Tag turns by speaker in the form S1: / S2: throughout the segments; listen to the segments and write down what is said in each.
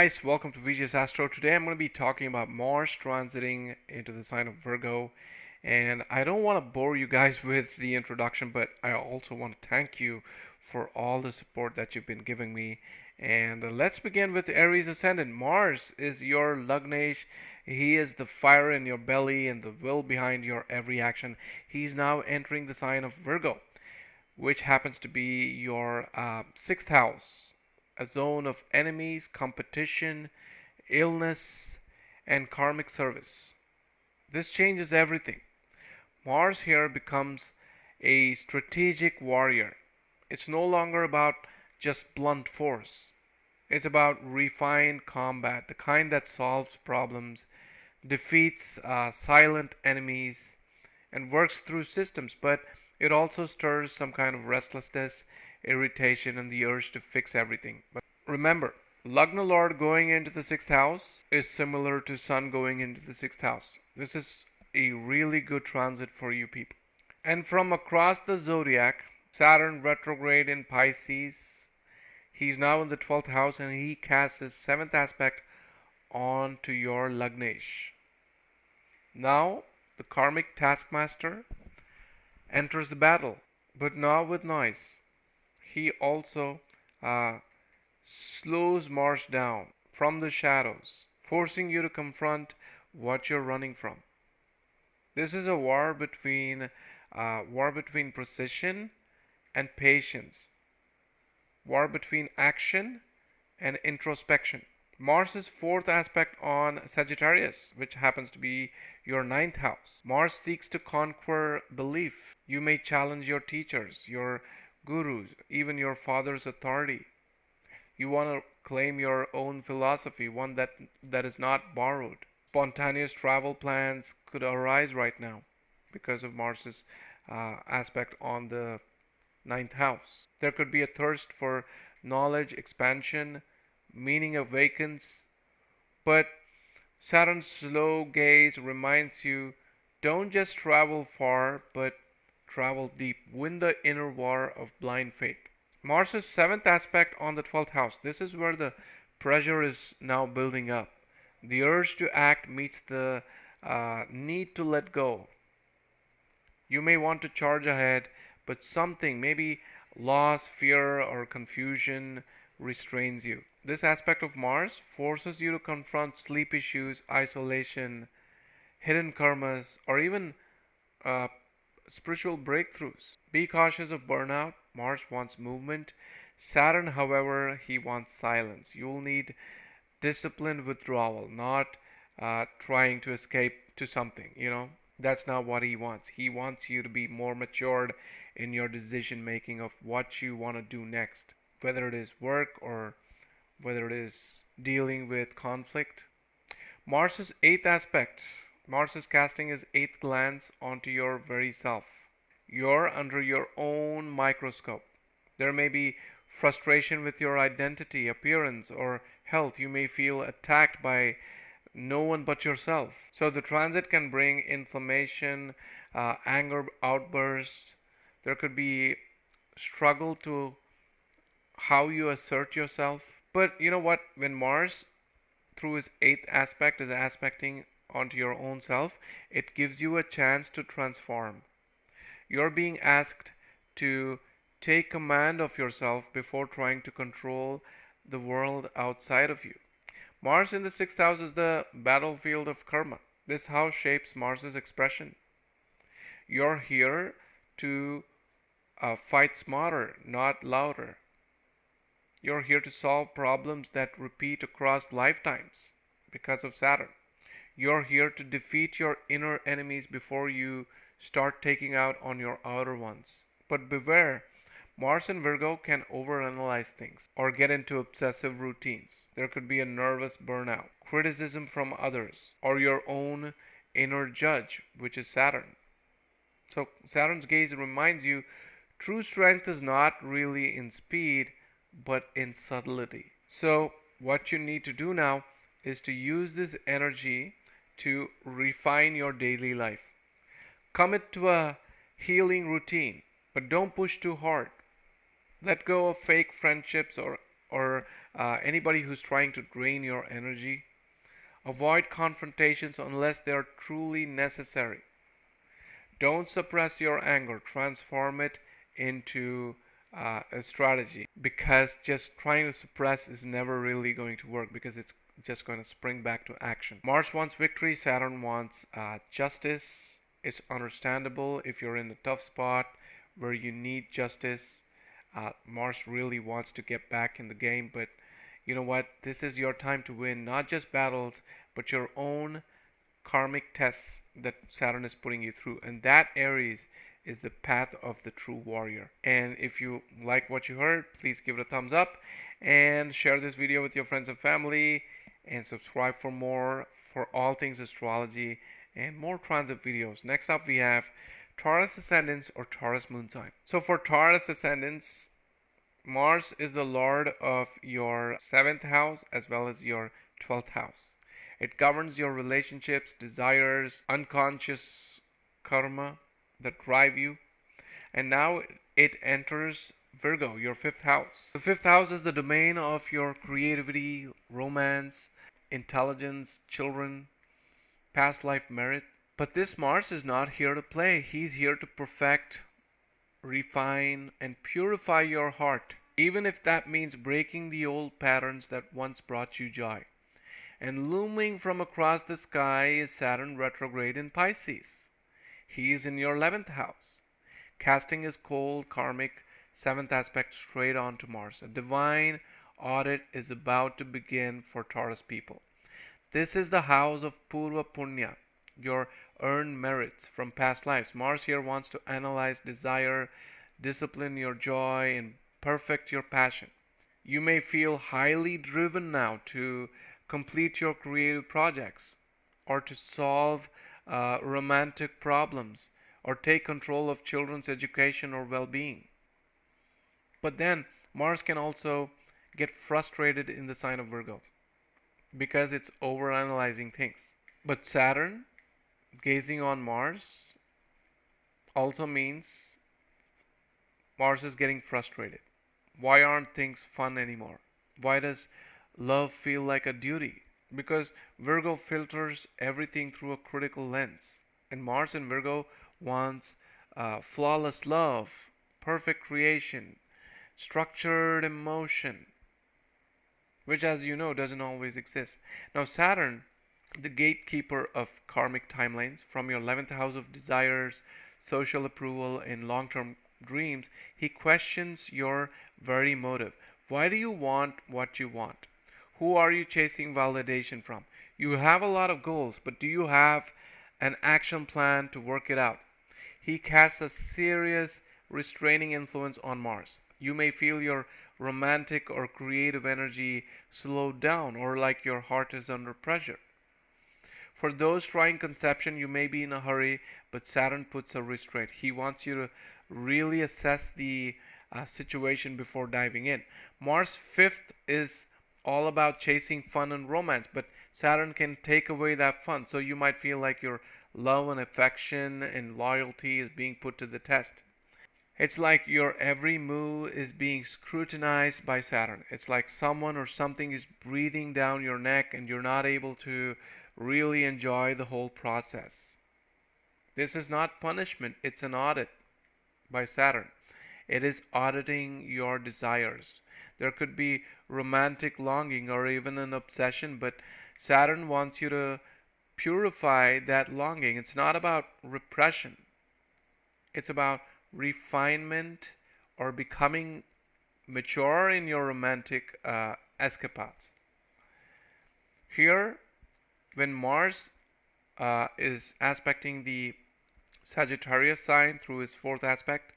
S1: guys, welcome to VGS Astro. Today I'm going to be talking about Mars transiting into the sign of Virgo. And I don't want to bore you guys with the introduction, but I also want to thank you for all the support that you've been giving me. And let's begin with Aries ascendant. Mars is your Lugnesh. He is the fire in your belly and the will behind your every action. He's now entering the sign of Virgo, which happens to be your sixth house, a zone of enemies, competition, illness, and karmic service. This changes everything. Mars here becomes a strategic warrior. It's no longer about just blunt force. It's about refined combat, the kind that solves problems, defeats silent enemies, and works through systems, but it also stirs some kind of restlessness, irritation, and the urge to fix everything. But remember, Lagna Lord going into the sixth house is similar to Sun going into the sixth house. This is a really good transit for you people. And from across the zodiac, Saturn retrograde in Pisces, he's now in the 12th house and he casts his 7th aspect onto your Lagnesh. Now, the karmic taskmaster enters the battle, but not with noise. He also slows Mars down from the shadows, forcing you to confront what you're running from. This is a war between precision and patience, war between action and introspection. Mars' 4th aspect on Sagittarius, which happens to be your 9th house. Mars seeks to conquer belief. You may challenge your teachers, your gurus, even your father's authority. You want to claim your own philosophy, one that is not borrowed. Spontaneous travel plans could arise right now because of Mars' aspect on the 9th house. There could be a thirst for knowledge, expansion, meaning awakens, but Saturn's slow gaze reminds you, don't just travel far, but travel deep. Win the inner war of blind faith. Mars' 7th aspect on the 12th house. This is where the pressure is now building up. The urge to act meets the need to let go. You may want to charge ahead, but something, maybe loss, fear, or confusion, restrains you. This aspect of Mars forces you to confront sleep issues, isolation, hidden karmas, or even spiritual breakthroughs. Be cautious of burnout. Mars wants movement. Saturn, however, he wants silence. You'll need disciplined withdrawal, not trying to escape to something, That's not what he wants. He wants you to be more matured in your decision making of what you want to do next, whether it is work or whether it is dealing with conflict. Mars' 8th aspect. Mars is casting his 8th glance onto your very self. You're under your own microscope. There may be frustration with your identity, appearance, or health. You may feel attacked by no one but yourself. So the transit can bring inflammation, anger outbursts. There could be struggle to how you assert yourself. But you know what? When Mars, through his 8th aspect, is aspecting onto your own self, it gives you a chance to transform. You're being asked to take command of yourself before trying to control the world outside of you. Mars in the 6th house is the battlefield of karma. This house shapes Mars's expression. You're here to fight smarter, not louder. You're here to solve problems that repeat across lifetimes because of Saturn. You're here to defeat your inner enemies before you start taking out on your outer ones. But beware, Mars in Virgo can overanalyze things or get into obsessive routines. There could be a nervous burnout, criticism from others, or your own inner judge, which is Saturn. So Saturn's gaze reminds you true strength is not really in speed, but in subtlety. So what you need to do now is to use this energy to refine your daily life. Commit to a healing routine, but don't push too hard. Let go of fake friendships or anybody who's trying to drain your energy. Avoid confrontations unless they are truly necessary. Don't suppress your anger, transform it into a strategy, because just trying to suppress is never really going to work, because it's just going to spring back to action. Mars wants victory, Saturn wants justice. It's understandable if you're in a tough spot where you need justice. Mars really wants to get back in the game, but you know what? This is your time to win, not just battles, but your own karmic tests that Saturn is putting you through. And that, Aries, is the path of the true warrior. And if you like what you heard, please give it a thumbs up and share this video with your friends and family, and subscribe for more, for all things astrology and more transit videos. Next up, we have Taurus ascendants or Taurus moon sign. So for Taurus ascendants, Mars is the lord of your 7th house as well as your 12th house. It governs your relationships, desires, unconscious karma that drive you. And now it enters Virgo, your 5th house. The 5th house is the domain of your creativity, romance, intelligence, children, past life merit. But this Mars is not here to play. He's here to perfect, refine, and purify your heart, even if that means breaking the old patterns that once brought you joy. And looming from across the sky is Saturn retrograde in Pisces. He is in your 11th house, casting his cold karmic 7th aspect straight onto Mars. A divine audit is about to begin for Taurus people. This is the house of Purva Punya, your earned merits from past lives. Mars here wants to analyze desire, discipline your joy, and perfect your passion. You may feel highly driven now to complete your creative projects, or to solve romantic problems, or take control of children's education or well-being. But then Mars can also get frustrated in the sign of Virgo because it's overanalyzing things. But Saturn gazing on Mars also means Mars is getting frustrated. Why aren't things fun anymore? Why does love feel like a duty? Because Virgo filters everything through a critical lens. And Mars in Virgo wants flawless love, perfect creation, structured emotion, which, as you know, doesn't always exist. Now, Saturn, the gatekeeper of karmic timelines, from your 11th house of desires, social approval, and long-term dreams, he questions your very motive. Why do you want what you want? Who are you chasing validation from? You have a lot of goals, but do you have an action plan to work it out? He casts a serious restraining influence on Mars. You may feel your romantic or creative energy slowed down, or like your heart is under pressure. For those trying conception, you may be in a hurry, but Saturn puts a restraint. He wants you to really assess the situation before diving in. Mars 5th is all about chasing fun and romance, but Saturn can take away that fun. So you might feel like your love and affection and loyalty is being put to the test. It's like your every move is being scrutinized by Saturn. It's like someone or something is breathing down your neck and you're not able to really enjoy the whole process. This is not punishment, it's an audit by Saturn. It is auditing your desires. There could be romantic longing or even an obsession, but Saturn wants you to purify that longing. It's not about repression. It's about refinement or becoming mature in your romantic escapades. Here, when Mars is aspecting the Sagittarius sign through his 4th aspect,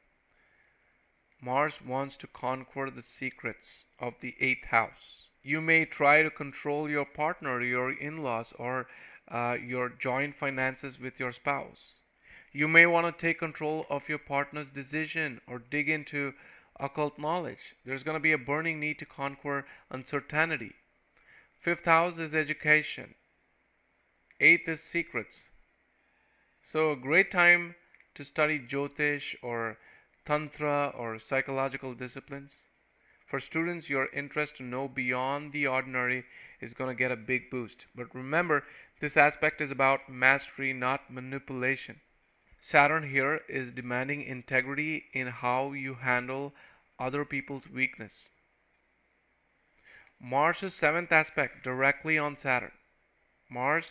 S1: Mars wants to conquer the secrets of the 8th house. You may try to control your partner, your in-laws, or your joint finances with your spouse. You may want to take control of your partner's decision or dig into occult knowledge. There's going to be a burning need to conquer uncertainty. 5th house is education. 8th is secrets. So a great time to study Jyotish or Tantra or psychological disciplines. For students, your interest to know beyond the ordinary is going to get a big boost. But remember, this aspect is about mastery, not manipulation. Saturn here is demanding integrity in how you handle other people's weakness. Mars' seventh aspect directly on Saturn. Mars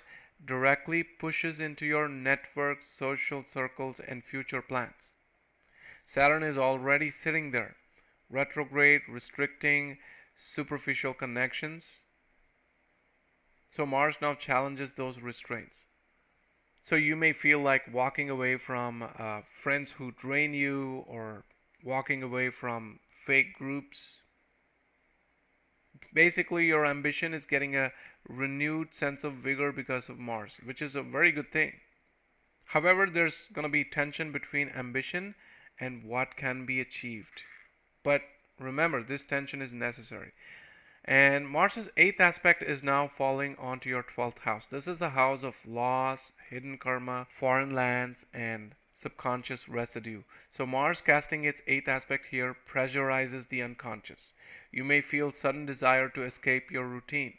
S1: directly pushes into your networks, social circles, and future plans. Saturn is already sitting there, retrograde, restricting superficial connections. So Mars now challenges those restraints. So you may feel like walking away from friends who drain you, or walking away from fake groups. Basically, your ambition is getting a renewed sense of vigor because of Mars, which is a very good thing. However, there's going to be tension between ambition and what can be achieved. But remember, this tension is necessary. And Mars's eighth aspect is now falling onto your 12th house. This is the house of loss, hidden karma, foreign lands, and subconscious residue. So Mars casting its eighth aspect here pressurizes the unconscious. You may feel sudden desire to escape your routine.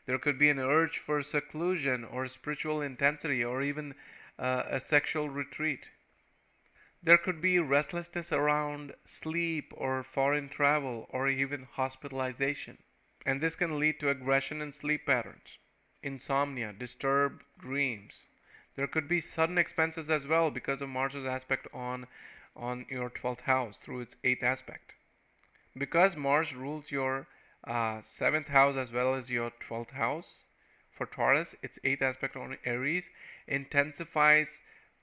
S1: There could be an urge for seclusion or spiritual intensity, or even a sexual retreat. There could be restlessness around sleep or foreign travel or even hospitalization. And this can lead to aggression in sleep patterns, insomnia, disturbed dreams. There could be sudden expenses as well because of Mars's aspect on your 12th house through its 8th aspect. Because Mars rules your 7th house as well as your 12th house, for Taurus, its 8th aspect on Aries intensifies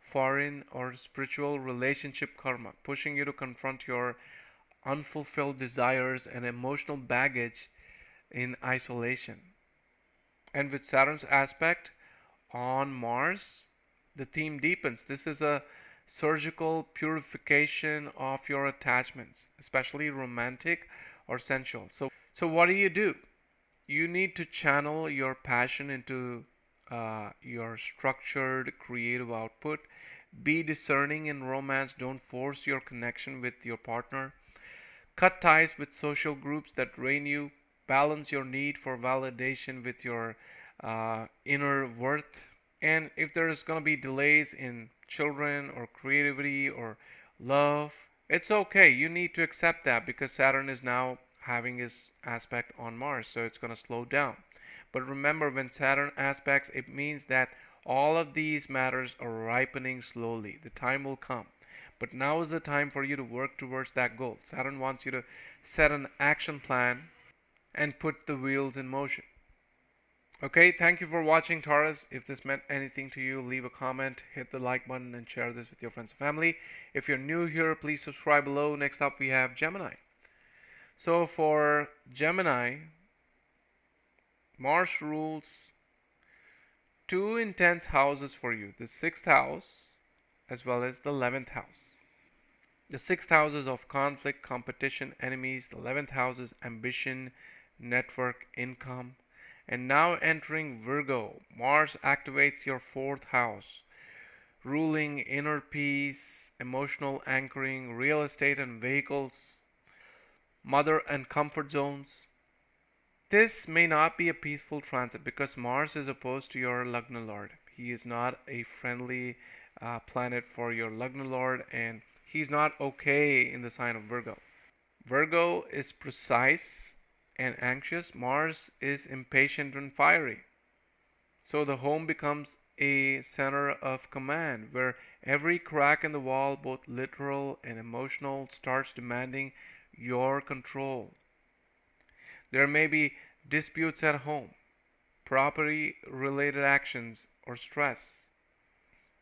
S1: foreign or spiritual relationship karma, pushing you to confront your unfulfilled desires and emotional baggage in isolation. And with Saturn's aspect on Mars, the theme deepens. This is a surgical purification of your attachments, especially romantic or sensual. So what do? You need to channel your passion into your structured creative output. Be discerning in romance. Don't force your connection with your partner. Cut ties with social groups that drain you. Balance your need for validation with your inner worth. And if there's going to be delays in children or creativity or love, it's okay. You need to accept that because Saturn is now having his aspect on Mars, so it's going to slow down. But remember, when Saturn aspects, it means that all of these matters are ripening slowly. The time will come. But now is the time for you to work towards that goal. Saturn wants you to set an action plan and put the wheels in motion. Okay, thank you for watching, Taurus. If this meant anything to you, leave a comment, hit the like button, and share this with your friends and family. If you're new here, please subscribe below. Next up, we have Gemini. So for Gemini, Mars rules two intense houses for you, the 6th house as well as the 11th house. The 6th house is of conflict, competition, enemies. The 11th house is ambition, network, income. And now entering Virgo, Mars activates your 4th house, ruling inner peace, emotional anchoring, real estate and vehicles, mother and comfort zones. This may not be a peaceful transit because Mars is opposed to your Lagna Lord. He is not a friendly planet for your Lagna Lord, and he's not okay in the sign of Virgo. Virgo is precise and anxious. Mars is impatient and fiery. So the home becomes a center of command where every crack in the wall, both literal and emotional, starts demanding your control. There may be disputes at home, property related actions, or stress.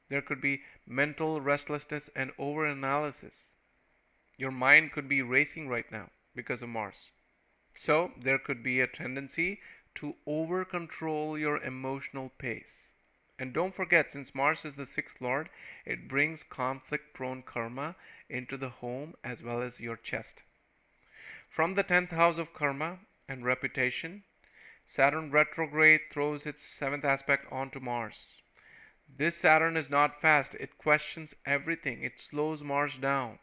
S1: There could be mental restlessness and overanalysis. Your mind could be racing right now because of Mars. So there could be a tendency to over control your emotional pace. And don't forget, since Mars is the 6th lord, it brings conflict prone karma into the home as well as your chest. From the 10th house of karma and reputation, Saturn retrograde throws its 7th aspect onto Mars. This Saturn is not fast. It questions everything. It slows Mars down.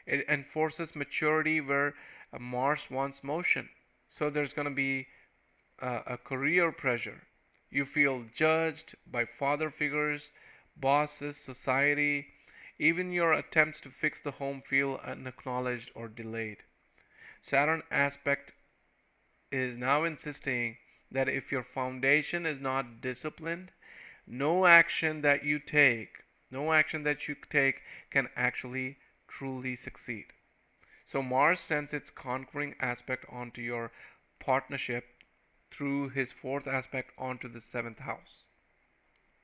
S1: It enforces maturity where Mars wants motion. So there's going to be a career pressure. You feel judged by father figures, bosses, society. Even your attempts to fix the home feel unacknowledged or delayed. Saturn aspect is now insisting that if your foundation is not disciplined, no action that you take, can actually truly succeed. So Mars sends its conquering aspect onto your partnership through his fourth aspect onto the seventh house.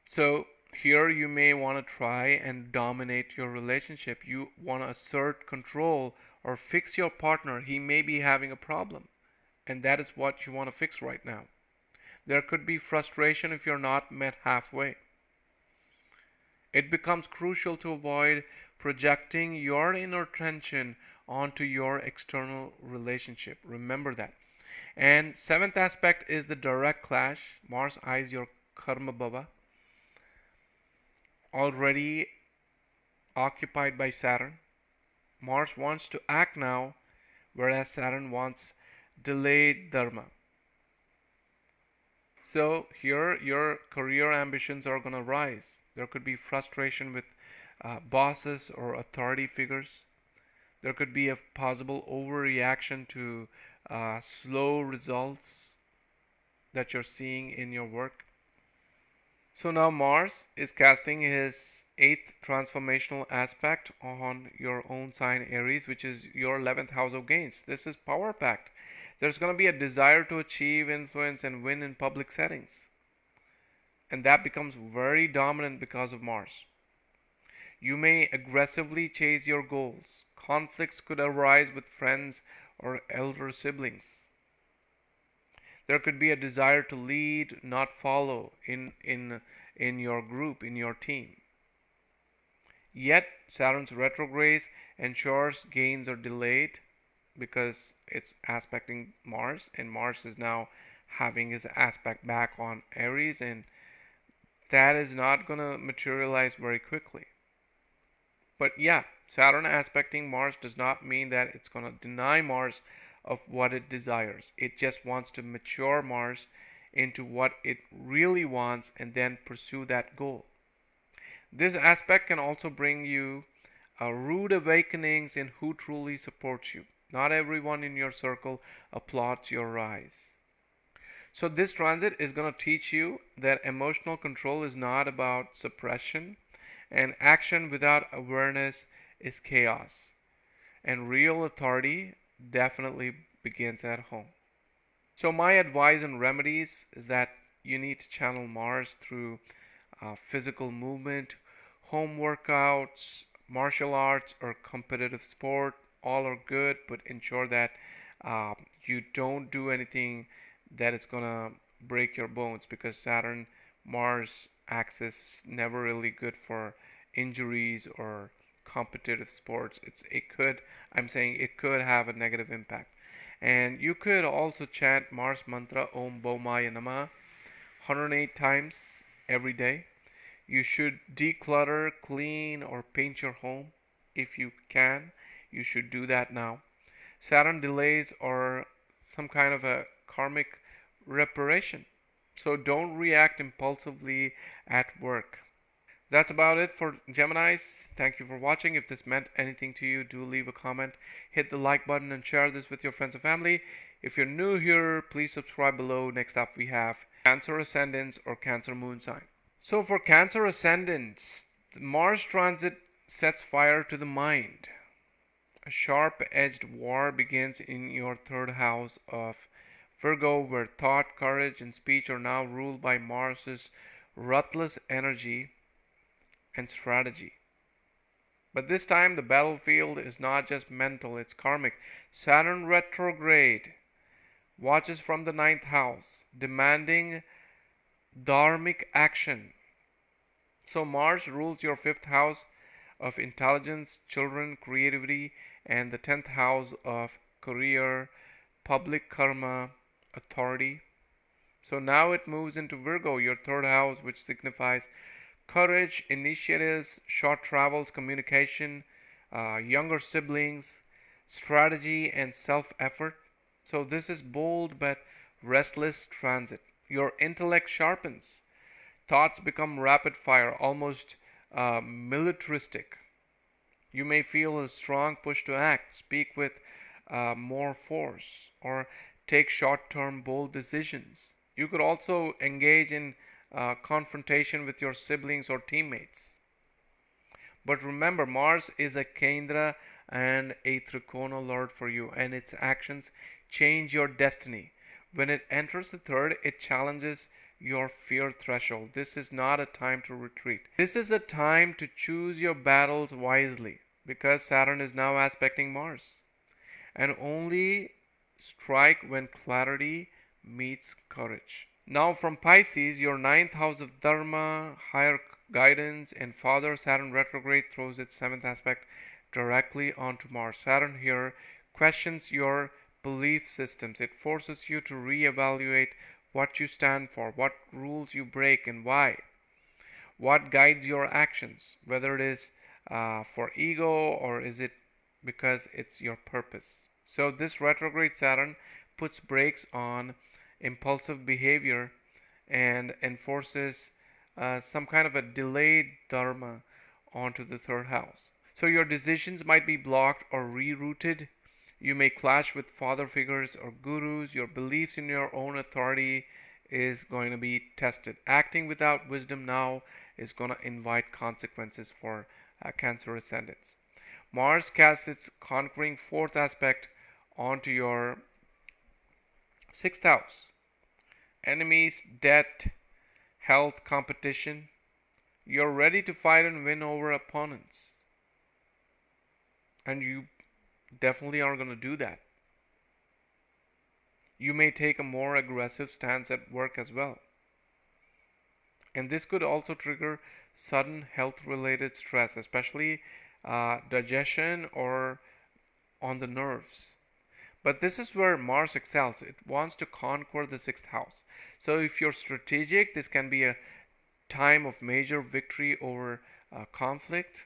S1: So here you may want to try and dominate your relationship. You want to assert control or fix your partner. He may be having a problem, and that is what you want to fix right now. There could be frustration if you're not met halfway. It becomes crucial to avoid projecting your inner tension onto your external relationship. Remember that. And seventh aspect is the direct clash. Mars eyes your karma bhava, already occupied by Saturn. Mars wants to act now, whereas Saturn wants delayed dharma. So here your career ambitions are going to rise. There could be frustration with bosses or authority figures. There could be a possible overreaction to slow results that you're seeing in your work. So now Mars is casting his eighth transformational aspect on your own sign Aries, which is your 11th house of gains. This is power packed. There's going to be a desire to achieve influence and win in public settings. And that becomes very dominant because of Mars. You may aggressively chase your goals. Conflicts could arise with friends or elder siblings. There could be a desire to lead, not follow in your group, in your team. Yet Saturn's retrograde ensures gains are delayed because it's aspecting Mars, and Mars is now having his aspect back on Aries, and that is not going to materialize very quickly. But yeah, Saturn aspecting Mars does not mean that it's going to deny Mars of what it desires. It just wants to mature Mars into what it really wants and then pursue that goal. This aspect can also bring you rude awakenings in who truly supports you. Not everyone in your circle applauds your rise. So this transit is going to teach you that emotional control is not about suppression, and action without awareness is chaos. And real authority definitely begins at home. So my advice and remedies is that you need to channel Mars through physical movement, home workouts, martial arts, or competitive sport. All are good, but ensure that you don't do anything that is gonna break your bones, because Saturn Mars axis never really good for injuries or competitive sports. I'm saying it could have a negative impact. And you could also chant Mars mantra Om Bhaumaya Namah 108 times every day. You should declutter, clean, or paint your home if you can. You should do that now. Saturn delays are some kind of a karmic reparation. So don't react impulsively at work. That's about it for Geminis. Thank you for watching. If this meant anything to you, do leave a comment, hit the like button, and share this with your friends and family. If you're new here, please subscribe below. Next up we have Cancer Ascendants or Cancer Moon sign. So for Cancer Ascendants, the Mars transit sets fire to the mind. A sharp-edged war begins in your third house of Virgo, where thought, courage, and speech are now ruled by Mars's ruthless energy and strategy. But this time the battlefield is not just mental, it's karmic. Saturn retrograde watches from the ninth house, demanding dharmic action. So Mars rules your fifth house of intelligence, children, creativity, and the 10th house of career, public karma, authority. So now it moves into Virgo, your third house, which signifies courage, initiatives, short travels, communication, younger siblings. strategy, and self-effort. So this is bold but restless transit. Your intellect sharpens. Thoughts become rapid fire, almost militaristic. You may feel a strong push to act, speak with more force, or take short term, bold decisions. You could also engage in confrontation with your siblings or teammates. But remember, Mars is a Kendra and a Trikona lord for you, and its actions change your destiny. When it enters the third, it challenges your fear threshold. This is not a time to retreat. This is a time to choose your battles wisely because Saturn is now aspecting Mars. And only strike when clarity meets courage. Now, from Pisces, your ninth house of Dharma, higher guidance, and Father, Saturn retrograde throws its seventh aspect directly onto Mars. Saturn here questions your belief systems. It forces you to reevaluate what you stand for, what rules you break, and why. What guides your actions, whether it is for ego or is it because it's your purpose. So this retrograde Saturn puts brakes on impulsive behavior and enforces some kind of a delayed dharma onto the third house. So your decisions might be blocked or rerouted. You may clash with father figures or gurus. Your beliefs in your own authority is going to be tested. Acting without wisdom now is going to invite consequences for Cancer ascendants. Mars casts its conquering fourth aspect onto your sixth house. Enemies, debt, health, competition. You're ready to fight and win over opponents. And you definitely are going to do that. You may take a more aggressive stance at work as well. And this could also trigger sudden health related stress, especially digestion or on the nerves. But this is where Mars excels. It wants to conquer the sixth house. So if you're strategic, this can be a time of major victory over conflict,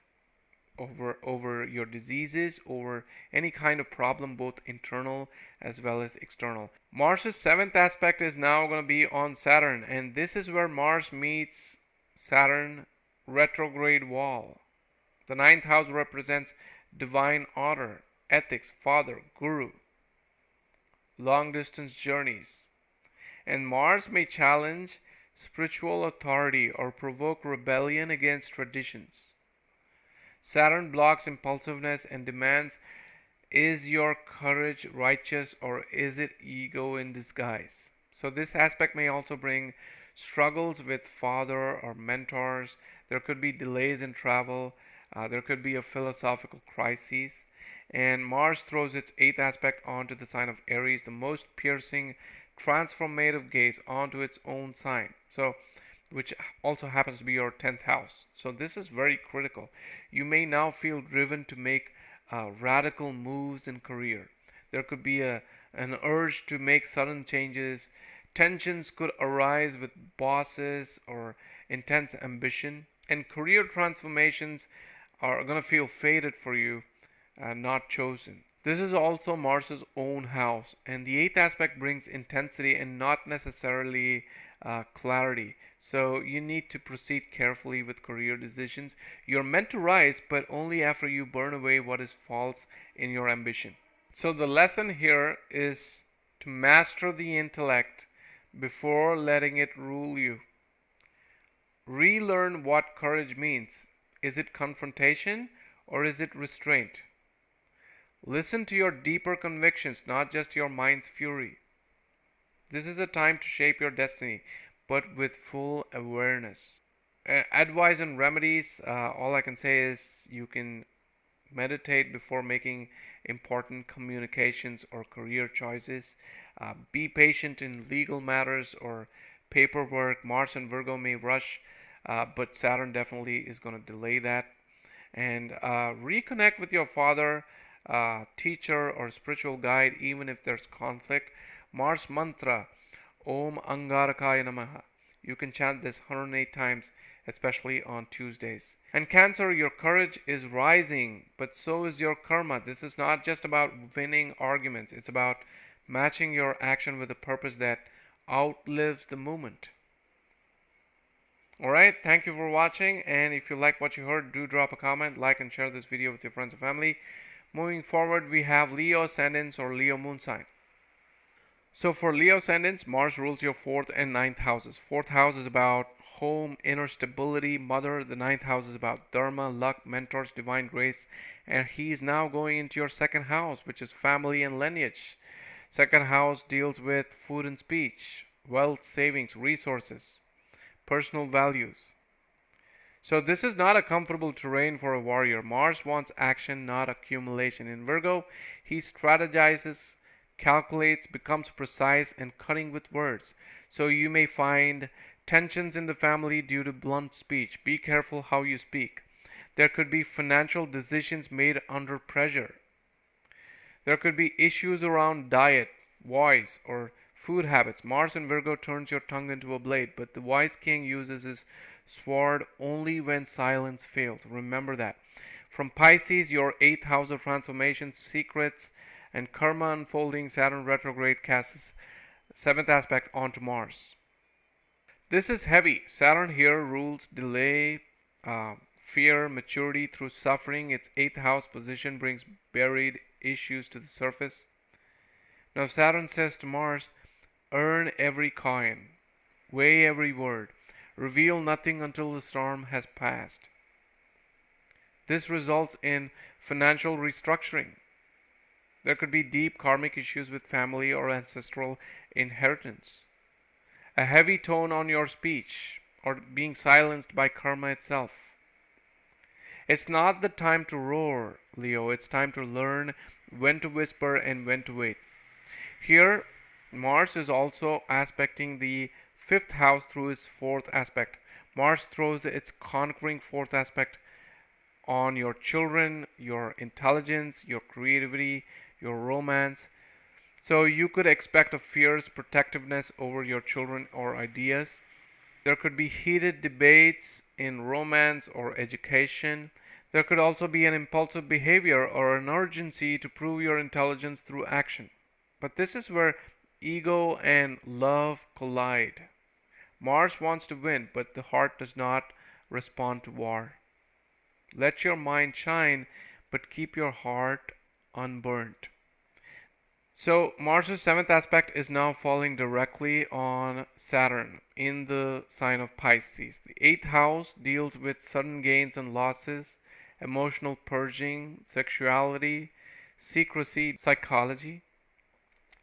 S1: over your diseases, over any kind of problem, both internal as well as external. Mars's seventh aspect is now going to be on Saturn, and this is where Mars meets Saturn retrograde wall. The ninth house represents divine order, ethics, father, guru, long distance journeys. And Mars may challenge spiritual authority or provoke rebellion against traditions. Saturn blocks impulsiveness and demands, is your courage righteous or is it ego in disguise? So this aspect may also bring struggles with father or mentors. There could be delays in travel. There could be a philosophical crisis. And Mars throws its eighth aspect onto the sign of Aries, the most piercing, transformative gaze onto its own sign. So which also happens to be your 10th house. So this is very critical. You may now feel driven to make radical moves in career. There could be an urge to make sudden changes. Tensions could arise with bosses or intense ambition. And career transformations are going to feel fated for you, not chosen. This is also Mars's own house, and the eighth aspect brings intensity and not necessarily clarity. So you need to proceed carefully with career decisions. You're meant to rise, but only after you burn away what is false in your ambition. So the lesson here is to master the intellect before letting it rule you. Relearn what courage means. Is it confrontation or is it restraint? Listen to your deeper convictions, not just your mind's fury. This is a time to shape your destiny, but with full awareness. Advice and remedies, all I can say is you can meditate before making important communications or career choices. Be patient in legal matters or paperwork. Mars and Virgo may rush, but Saturn definitely is going to delay that. And reconnect with your father, teacher, or spiritual guide, even if there's conflict. Mars mantra, Om Angarakaya Namaha. You can chant this 108 times especially on Tuesdays. And Cancer, your courage is rising, but so is your karma. This is not just about winning arguments, it's about matching your action with a purpose that outlives the moment. Alright, thank you for watching, and if you like what you heard, do drop a comment, like and share this video with your friends and family. Moving forward, we have Leo ascendants or Leo moon sign. So for Leo ascendants, Mars rules your 4th and 9th houses. 4th house is about home, inner stability, mother. The 9th house is about dharma, luck, mentors, divine grace. And he is now going into your 2nd house, which is family and lineage. 2nd house deals with food and speech, wealth, savings, resources, personal values. So this is not a comfortable terrain for a warrior. Mars wants action, not accumulation. In Virgo, he strategizes, calculates, becomes precise, and cutting with words. So you may find tensions in the family due to blunt speech. Be careful how you speak. There could be financial decisions made under pressure. There could be issues around diet, voice, or food habits. Mars in Virgo turns your tongue into a blade, but the wise king uses his sword only when silence fails. Remember that. From Pisces, your 8th house of transformation, secrets, and karma unfolding, Saturn retrograde casts 7th aspect onto Mars. This is heavy. Saturn here rules delay, fear, maturity through suffering. Its 8th house position brings buried issues to the surface. Now Saturn says to Mars, earn every coin, weigh every word, reveal nothing until the storm has passed. This results in financial restructuring. There could be deep karmic issues with family or ancestral inheritance. A heavy tone on your speech or being silenced by karma itself. It's not the time to roar, Leo. It's time to learn when to whisper and when to wait. Here, Mars is also aspecting the 5th house through its 4th aspect. Mars throws its conquering 4th aspect on your children, your intelligence, your creativity, your romance. So you could expect a fierce protectiveness over your children or ideas. There could be heated debates in romance or education. There could also be an impulsive behavior or an urgency to prove your intelligence through action. But this is where ego and love collide. Mars wants to win, but the heart does not respond to war. Let your mind shine, but keep your heart unburnt. So Mars' 7th aspect is now falling directly on Saturn in the sign of Pisces. The 8th house deals with sudden gains and losses, emotional purging, sexuality, secrecy, psychology.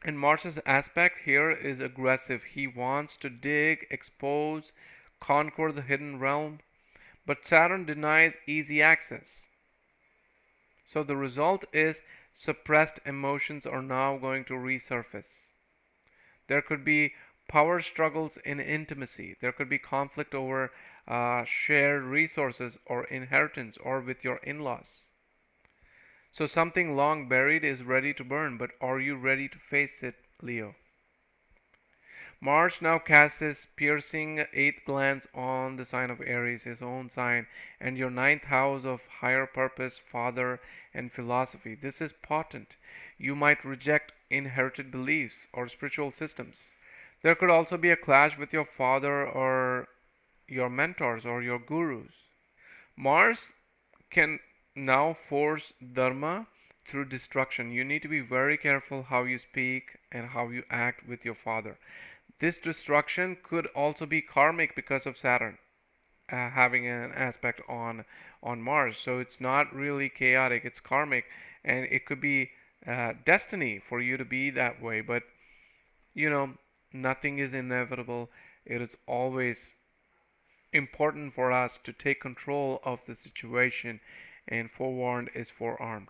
S1: And Mars' aspect here is aggressive. He wants to dig, expose, conquer the hidden realm. But Saturn denies easy access. So the result is suppressed emotions are now going to resurface. There could be power struggles in intimacy. There could be conflict over shared resources or inheritance or with your in-laws. So something long buried is ready to burn, but are you ready to face it, Leo? Mars now casts his piercing 8th glance on the sign of Aries, his own sign, and your 9th house of higher purpose, father, and philosophy. This is potent. You might reject inherited beliefs or spiritual systems. There could also be a clash with your father or your mentors or your gurus. Mars can now force dharma through destruction. You need to be very careful how you speak and how you act with your father. This destruction could also be karmic because of Saturn having an aspect on Mars. So it's not really chaotic, it's karmic, and it could be destiny for you to be that way. But you know, nothing is inevitable. It is always important for us to take control of the situation, and forewarned is forearmed.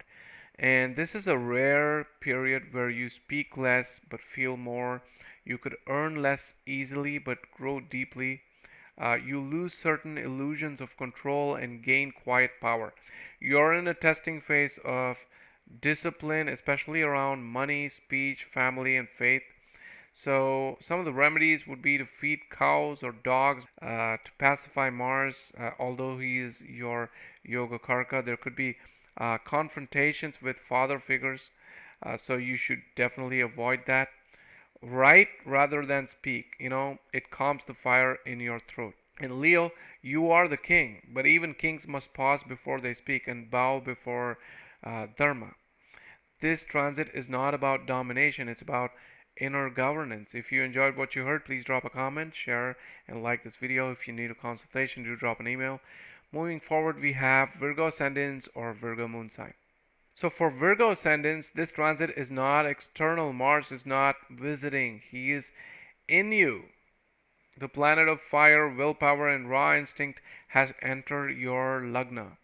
S1: And this is a rare period where you speak less but feel more. You could earn less easily but grow deeply. You lose certain illusions of control and gain quiet power. You're in a testing phase of discipline, especially around money, speech, family, and faith. So some of the remedies would be to feed cows or dogs to pacify Mars. Although he is your yoga karka, there could be confrontations with father figures. So you should definitely avoid that. Write rather than speak. It calms the fire in your throat. In Leo, you are the king, but even kings must pause before they speak and bow before Dharma. This transit is not about domination, it's about inner governance. If you enjoyed what you heard, please drop a comment, share, and like this video. If you need a consultation, do drop an email. Moving forward, we have Virgo ascendants or Virgo moon sign. So for Virgo ascendants, this transit is not external. Mars is not visiting. He is in you. The planet of fire, willpower, and raw instinct has entered your lagna,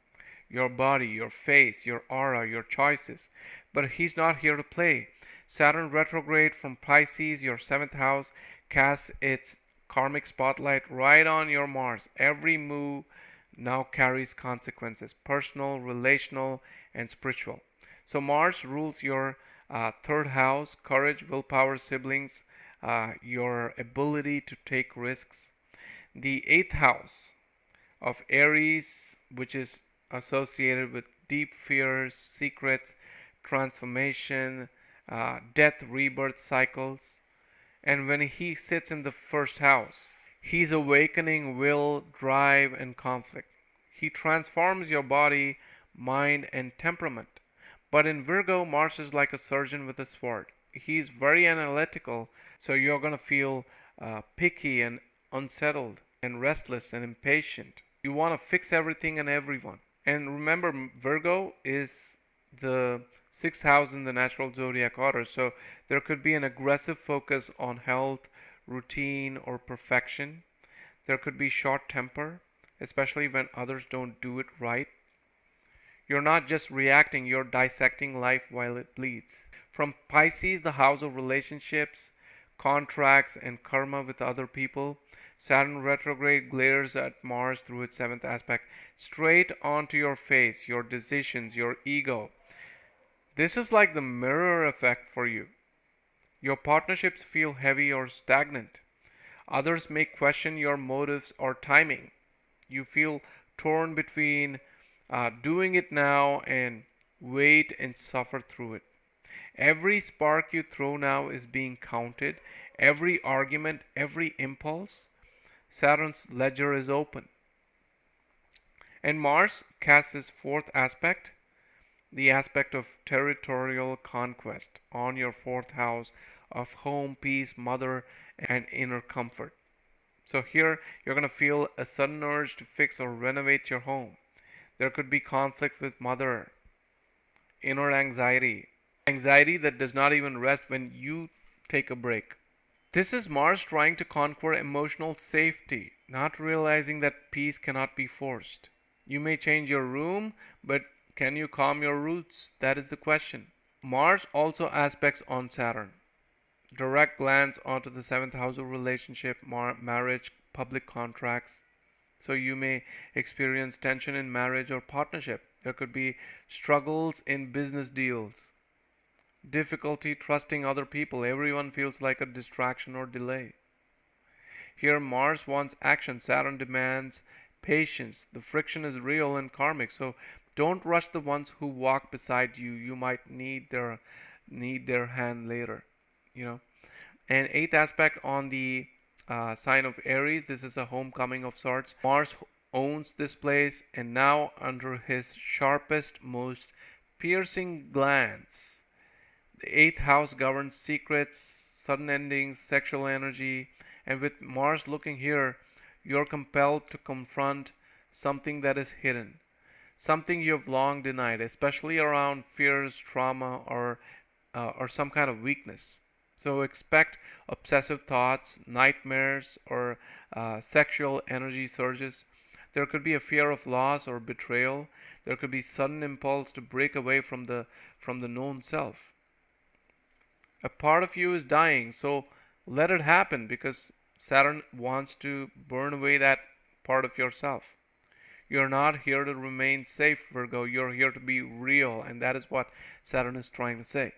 S1: your body, your face, your aura, your choices. But he's not here to play. Saturn retrograde from Pisces, your 7th house, casts its karmic spotlight right on your Mars. Every move now carries consequences, personal, relational, and spiritual. So Mars rules your 3rd house, courage, willpower, siblings, your ability to take risks. The 8th house of Aries, which is associated with deep fears, secrets, transformation, death, rebirth cycles. And when he sits in the 1st house, he's awakening will, drive, and conflict. He transforms your body, mind, and temperament. But in Virgo, Mars is like a surgeon with a sword. He's very analytical, so you're going to feel picky and unsettled and restless and impatient. You want to fix everything and everyone. And remember, Virgo is the 6th house in the natural zodiac order, so there could be an aggressive focus on health, routine, or perfection. There could be short temper, especially when others don't do it right. You're not just reacting, you're dissecting life while it bleeds. From Pisces, the house of relationships, contracts, and karma with other people, Saturn retrograde glares at Mars through its 7th aspect, straight onto your face, your decisions, your ego. This is like the mirror effect for you. Your partnerships feel heavy or stagnant. Others may question your motives or timing. You feel torn between doing it now and wait and suffer through it. Every spark you throw now is being counted. Every argument, every impulse. Saturn's ledger is open. And Mars casts his 4th aspect, the aspect of territorial conquest, on your 4th house of home, peace, mother, and inner comfort. So here you're going to feel a sudden urge to fix or renovate your home. There could be conflict with mother, inner anxiety that does not even rest when you take a break. This is Mars trying to conquer emotional safety, not realizing that peace cannot be forced. You may change your room, but can you calm your roots? That is the question. Mars also aspects on Saturn. Direct glance onto the 7th house of relationship, marriage, public contracts. So you may experience tension in marriage or partnership. There could be struggles in business deals, difficulty trusting other people. Everyone feels like a distraction or delay. Here Mars wants action. Saturn demands patience. The friction is real and karmic. So don't rush the ones who walk beside you. You might need their hand later. And 8th aspect on the sign of Aries. This is a homecoming of sorts. Mars owns this place, and now under his sharpest, most piercing glance. The 8th house governs secrets, sudden endings, sexual energy, and with Mars looking here, you're compelled to confront something that is hidden, something you've long denied, especially around fears, trauma, or some kind of weakness. So expect obsessive thoughts, nightmares, or sexual energy surges. There could be a fear of loss or betrayal. There could be sudden impulse to break away from the known self. A part of you is dying, so let it happen, because Saturn wants to burn away that part of yourself. You're not here to remain safe, Virgo. You're here to be real, and that is what Saturn is trying to say.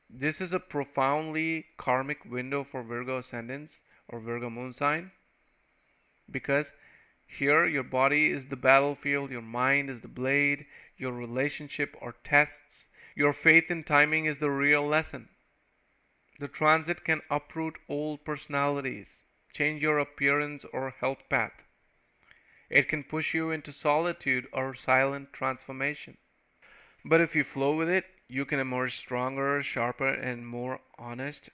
S1: This is a profoundly karmic window for Virgo ascendants or Virgo moon sign, because here your body is the battlefield, your mind is the blade, your relationship are tests, your faith in timing is the real lesson. The transit can uproot old personalities, change your appearance or health path. It can push you into solitude or silent transformation. But if you flow with it, you can emerge stronger, sharper, and more honest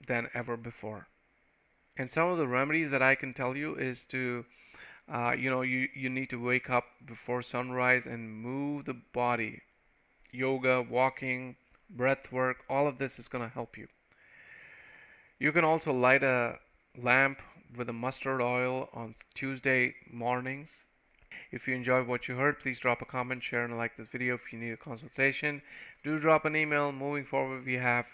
S1: than ever before. And some of the remedies that I can tell you is to, you need to wake up before sunrise and move the body. Yoga, walking, breath work, all of this is going to help you. You can also light a lamp with a mustard oil on Tuesday mornings. If you enjoyed what you heard, please drop a comment, share, and like this video. If you need a consultation, do drop an email. Moving forward, we have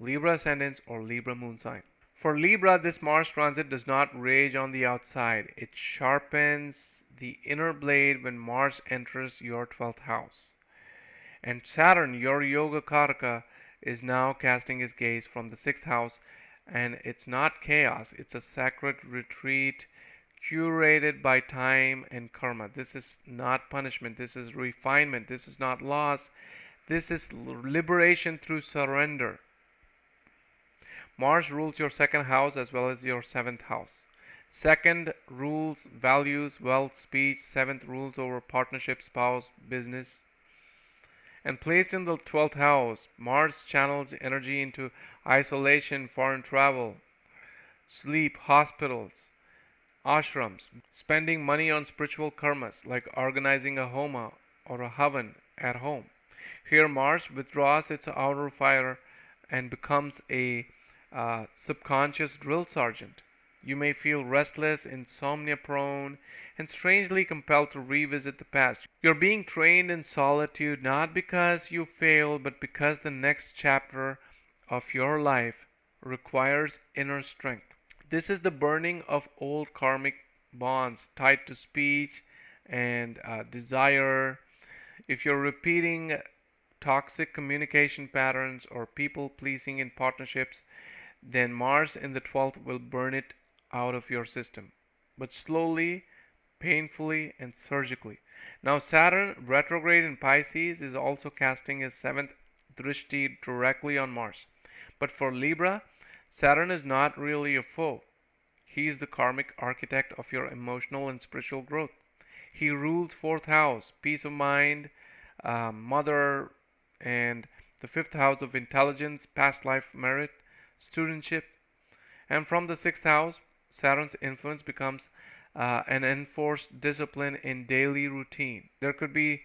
S1: Libra ascendants or Libra moon sign. For Libra, this Mars transit does not rage on the outside. It sharpens the inner blade when Mars enters your 12th house. And Saturn, your yoga karaka, is now casting his gaze from the 6th house, and it's not chaos, it's a sacred retreat curated by time and karma. This is not punishment, this is refinement, this is not loss, this is liberation through surrender. Mars rules your 2nd house as well as your 7th house. 2nd rules values, wealth, speech. 7th rules over partnership, spouse, business. And placed in the 12th house, Mars channels energy into isolation, foreign travel, sleep, hospitals, ashrams, spending money on spiritual karmas like organizing a homa or a havan at home. Here Mars withdraws its outer fire and becomes a subconscious drill sergeant. You may feel restless, insomnia prone, and strangely compelled to revisit the past. You're being trained in solitude not because you failed, but because the next chapter of your life requires inner strength. This is the burning of old karmic bonds tied to speech and desire. If you're repeating toxic communication patterns or people pleasing in partnerships, then Mars in the 12th will burn it out of your system, but slowly, painfully, and surgically. Now, Saturn retrograde in Pisces is also casting his 7th drishti directly on Mars. But for Libra, Saturn is not really a foe. He is the karmic architect of your emotional and spiritual growth. He rules 4th house, peace of mind, mother, and the 5th house of intelligence, past life merit, studentship. And from the 6th house, Saturn's influence becomes an enforced discipline in daily routine. There could be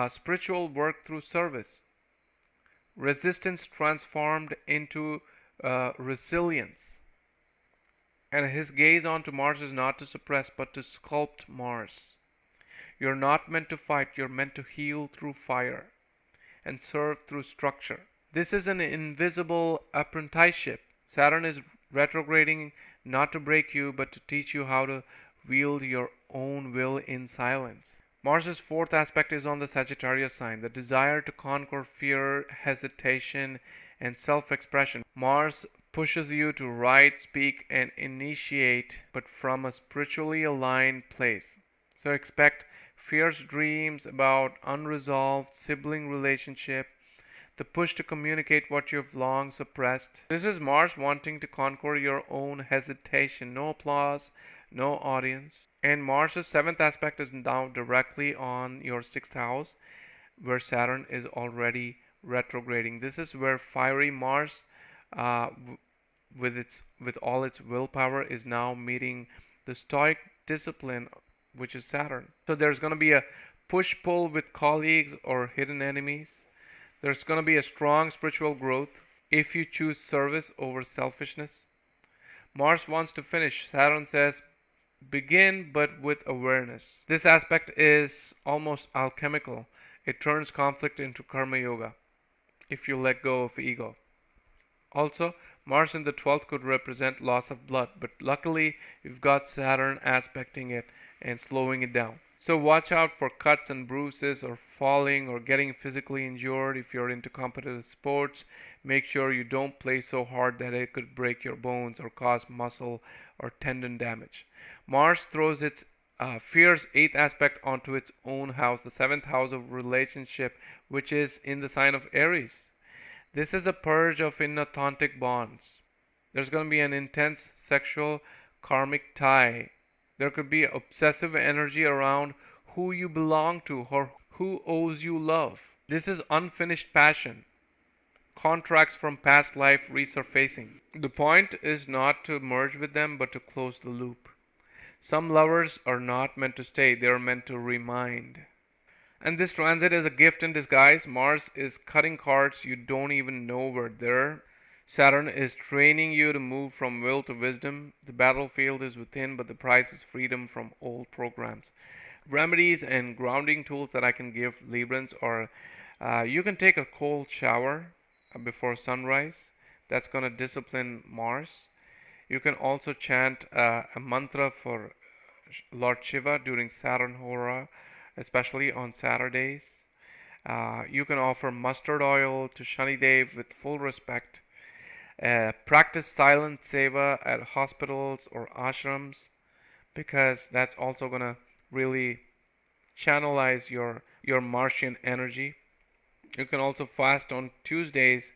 S1: spiritual work through service, resistance transformed into resilience. And his gaze onto Mars is not to suppress but to sculpt Mars. You're not meant to fight, you're meant to heal through fire and serve through structure. This is an invisible apprenticeship. Saturn is retrograding not to break you, but to teach you how to wield your own will in silence. Mars's 4th aspect is on the Sagittarius sign, the desire to conquer fear, hesitation, and self-expression. Mars pushes you to write, speak, and initiate, but from a spiritually aligned place. So expect fierce dreams about unresolved sibling relationship, the push to communicate what you've long suppressed. This is Mars wanting to conquer your own hesitation. No applause, no audience. And Mars's 7th aspect is now directly on your 6th house, where Saturn is already retrograding. This is where fiery Mars, with all its willpower, is now meeting the stoic discipline, which is Saturn. So there's going to be a push-pull with colleagues or hidden enemies. There's going to be a strong spiritual growth if you choose service over selfishness. Mars wants to finish. Saturn says, begin but with awareness. This aspect is almost alchemical. It turns conflict into karma yoga if you let go of ego. Also, Mars in the 12th could represent loss of blood, but luckily you've got Saturn aspecting it and slowing it down. So watch out for cuts and bruises or falling or getting physically injured if you're into competitive sports. make sure you don't play so hard that it could break your bones or cause muscle or tendon damage. Mars throws its fierce eighth aspect onto its own house, the seventh house of relationship, which is in the sign of Aries. This is a purge of inauthentic bonds. There's going to be an intense sexual karmic tie. There could be obsessive energy around who you belong to or who owes you love. This is unfinished passion, contracts from past life resurfacing. The point is not to merge with them, but to close the loop. Some lovers are not meant to stay, they are meant to remind. And this transit is a gift in disguise. Mars is cutting cards you don't even know were there. Saturn is training you to move from will to wisdom. The battlefield is within, but the price is freedom from old programs. Remedies and grounding tools that I can give Librans are you can take a cold shower before sunrise. That's going to discipline Mars. You can also chant a mantra for Lord Shiva during Saturn Hora, especially on Saturdays. You can offer mustard oil to Shanidev with full respect. Practice silent seva at hospitals or ashrams, because that's also going to really channelize your Martian energy. You can also fast on Tuesdays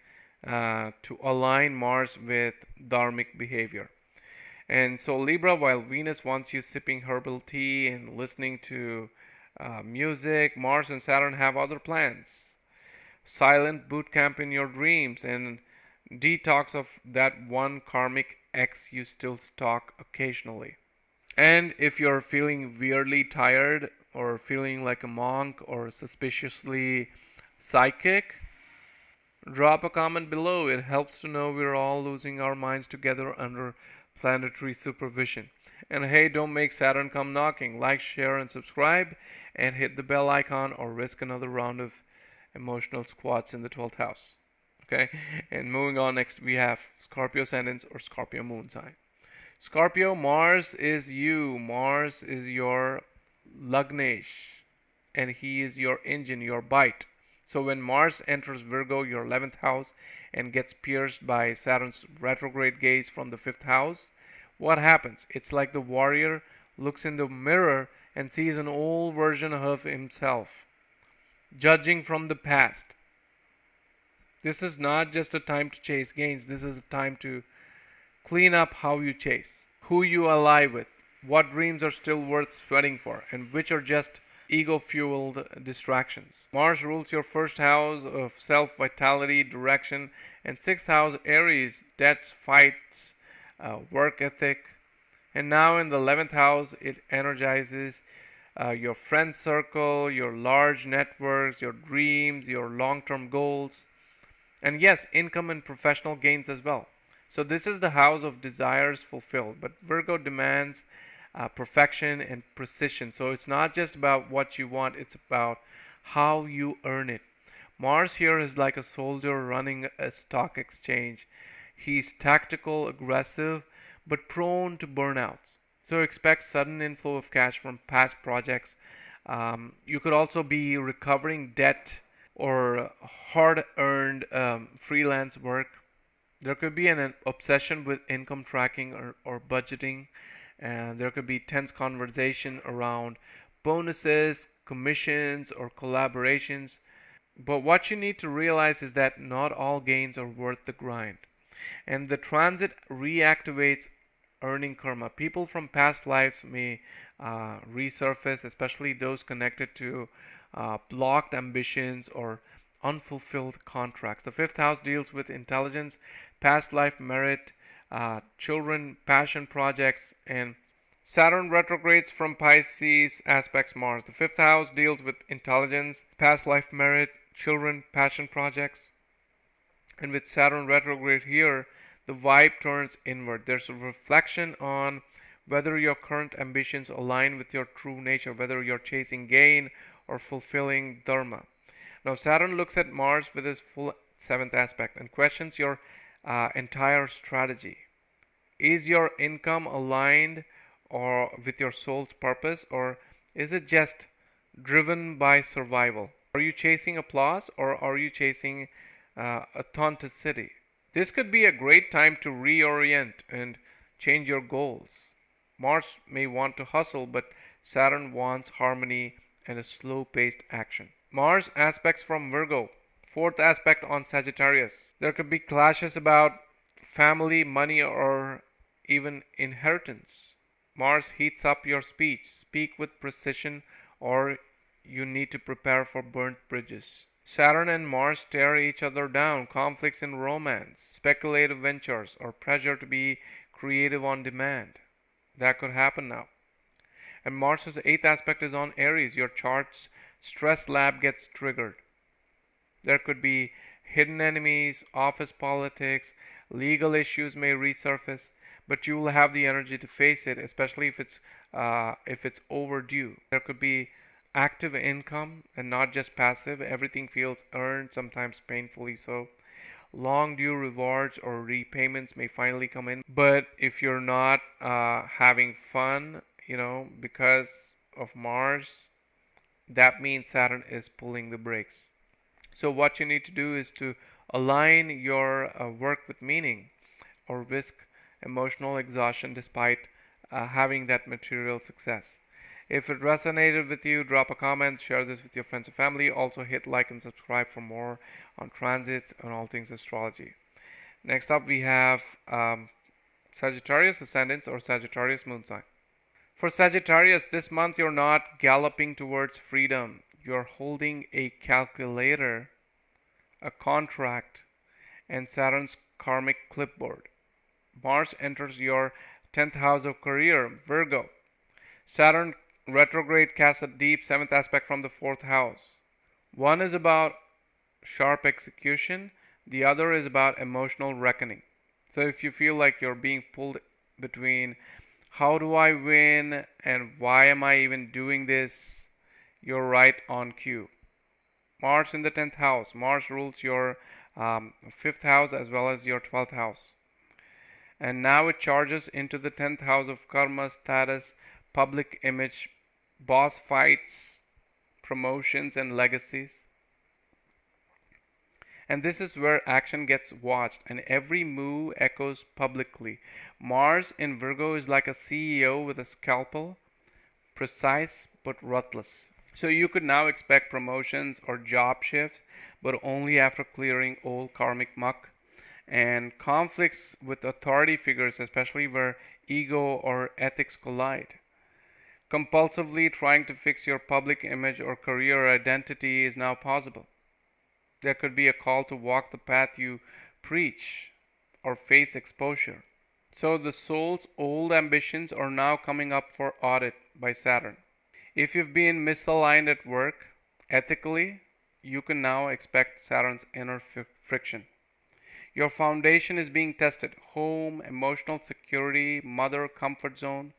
S1: to align Mars with dharmic behavior. And so Libra, while Venus wants you sipping herbal tea and listening to music, Mars and Saturn have other plans. Silent boot camp in your dreams and detox of that one karmic ex you still stalk occasionally. And if you're feeling weirdly tired or feeling like a monk or suspiciously psychic, drop a comment below. It helps to know we're all losing our minds together under planetary supervision. And hey, don't make Saturn come knocking. Like, share, and subscribe, and hit the bell icon or risk another round of emotional squats in the 12th house. Okay, and moving on, next we have Scorpio ascendants or Scorpio moon sign. Scorpio, Mars is you. Mars is your Lagnesh, and he is your engine, your bite. So when Mars enters Virgo, your 11th house, and gets pierced by Saturn's retrograde gaze from the 5th house, what happens? It's like the warrior looks in the mirror and sees an old version of himself, judging from the past. This is not just a time to chase gains. This is a time to clean up how you chase, who you ally with, what dreams are still worth sweating for, and which are just ego-fueled distractions. Mars rules your first house of self-vitality, direction, and 6th house Aries, debts, fights, work ethic. And now in the 11th house, it energizes your friend circle, your large networks, your dreams, your long-term goals, and yes, income and professional gains as well. So this is the house of desires fulfilled, but Virgo demands perfection and precision. So it's not just about what you want, it's about how you earn it. Mars here is like a soldier running a stock exchange. He's tactical, aggressive, but prone to burnouts. So expect sudden inflow of cash from past projects. You could also be recovering debt or hard-earned freelance work. There could be an obsession with income tracking or budgeting, and there could be tense conversation around bonuses, commissions, or collaborations. But what you need to realize is that not all gains are worth the grind. And the transit reactivates earning karma. People from past lives may resurface, especially those connected to blocked ambitions or unfulfilled contracts. The 5th house deals with intelligence, past life merit, children, passion projects, and Saturn retrogrades from Pisces aspects Mars. The 5th house deals with intelligence, past life merit, children, passion projects. And with Saturn retrograde here, the vibe turns inward. There's a reflection on whether your current ambitions align with your true nature, whether you're chasing gain or fulfilling dharma. Now, Saturn looks at Mars with his full 7th aspect and questions your entire strategy. Is your income aligned or with your soul's purpose, or is it just driven by survival? Are you chasing applause, or are you chasing authenticity. This could be a great time to reorient and change your goals. Mars may want to hustle, but Saturn wants harmony and a slow paced action. Mars aspects from Virgo, fourth aspect on Sagittarius. There could be clashes about family, money, or even inheritance. Mars heats up your speech. Speak with precision, or you need to prepare for burnt bridges. Saturn and Mars tear each other down, conflicts in romance, speculative ventures, or pressure to be creative on demand. That could happen now. And Mars's eighth aspect is on Aries. Your chart's stress lab gets triggered. There could be hidden enemies, office politics, legal issues may resurface, but you will have the energy to face it, especially if it's overdue. There could be active income and not just passive. Everything feels earned, sometimes painfully so. Long due rewards or repayments may finally come in. But if you're not having fun, because of Mars, that means Saturn is pulling the brakes. So what you need to do is to align your work with meaning, or risk emotional exhaustion despite having that material success. If it resonated with you, drop a comment, share this with your friends and family. Also hit like and subscribe for more on transits and all things astrology. Next up we have Sagittarius ascendants or Sagittarius moon sign. For Sagittarius, this month you're not galloping towards freedom. You're holding a calculator, a contract, and Saturn's karmic clipboard. Mars enters your 10th house of career, Virgo. Saturn retrograde casts a deep 7th aspect from the 4th house. One is about sharp execution, the other is about emotional reckoning. So if you feel like you're being pulled between how do I win and why am I even doing this, you're right on cue. Mars in the 10th house. Mars rules your 5th house as well as your 12th house. And now it charges into the 10th house of karma, status, public image, boss fights, promotions, and legacies. And this is where action gets watched and every move echoes publicly. Mars in Virgo is like a CEO with a scalpel, precise but ruthless. So you could now expect promotions or job shifts, but only after clearing old karmic muck. And conflicts with authority figures, especially where ego or ethics collide. Compulsively trying to fix your public image or career identity is now possible. There could be a call to walk the path you preach or face exposure. So the soul's old ambitions are now coming up for audit by Saturn. If you've been misaligned at work, ethically, you can now expect Saturn's inner friction. Your foundation is being tested. Home, emotional security, mother, comfort zone.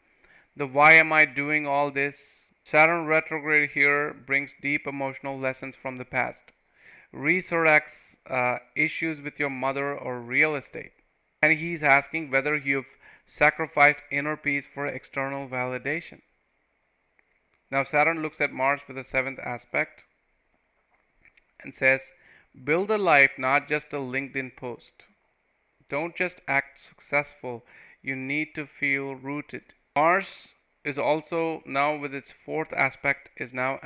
S1: The why am I doing all this? Saturn retrograde here brings deep emotional lessons from the past. Resurrects issues with your mother or real estate. And he's asking whether you've sacrificed inner peace for external validation. Now Saturn looks at Mars with a 7th aspect and says, build a life, not just a LinkedIn post. Don't just act successful, you need to feel rooted. Mars is also now with its 4th aspect is now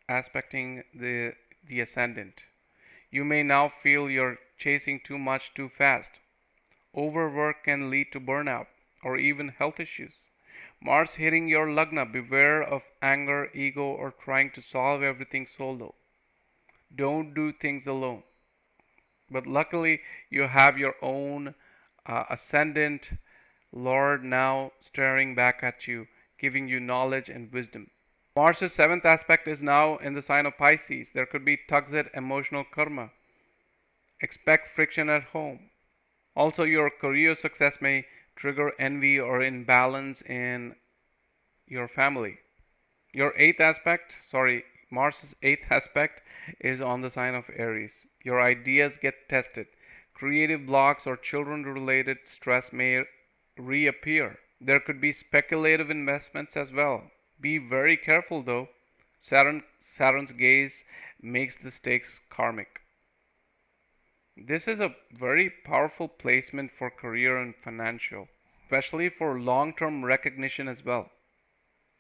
S1: aspecting the ascendant. You may now feel you're chasing too much too fast. Overwork can lead to burnout or even health issues. Mars hitting your lagna, beware of anger, ego, or trying to solve everything solo. Don't do things alone. But luckily, you have your own ascendant Lord now staring back at you, giving you knowledge and wisdom. Mars' 7th aspect is now in the sign of Pisces. There could be tugs at emotional karma. Expect friction at home. Also, your career success may trigger envy or imbalance in your family. Your 8th aspect, Mars' 8th aspect is on the sign of Aries. Your ideas get tested. Creative blocks or children-related stress may reappear. There could be speculative investments as well. Be very careful though. Saturn's gaze makes the stakes karmic. This is a very powerful placement for career and financial, especially for long term recognition as well.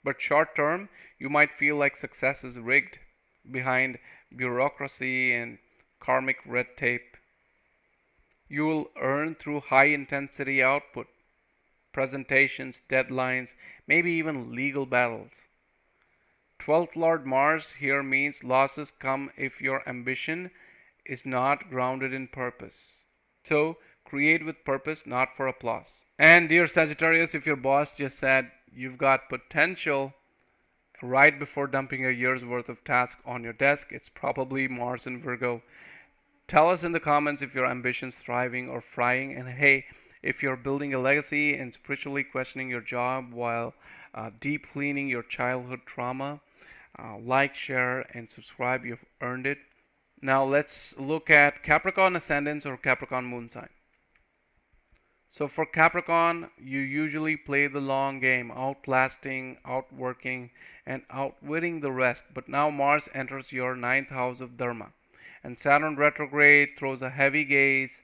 S1: But short term, you might feel like success is rigged behind bureaucracy and karmic red tape. You will earn through high intensity output, presentations, deadlines, maybe even legal battles. 12th Lord Mars here means losses come if your ambition is not grounded in purpose. So, create with purpose, not for applause. And dear Sagittarius, if your boss just said you've got potential right before dumping a year's worth of tasks on your desk, it's probably Mars in Virgo. Tell us in the comments if your ambition's thriving or frying, and hey, if you're building a legacy and spiritually questioning your job while deep cleaning your childhood trauma, like, share, and subscribe. You've earned it. Now let's look at Capricorn ascendants or Capricorn moon sign. So for Capricorn, you usually play the long game, outlasting, outworking, and outwitting the rest. But now Mars enters your ninth house of Dharma, and Saturn retrograde throws a heavy gaze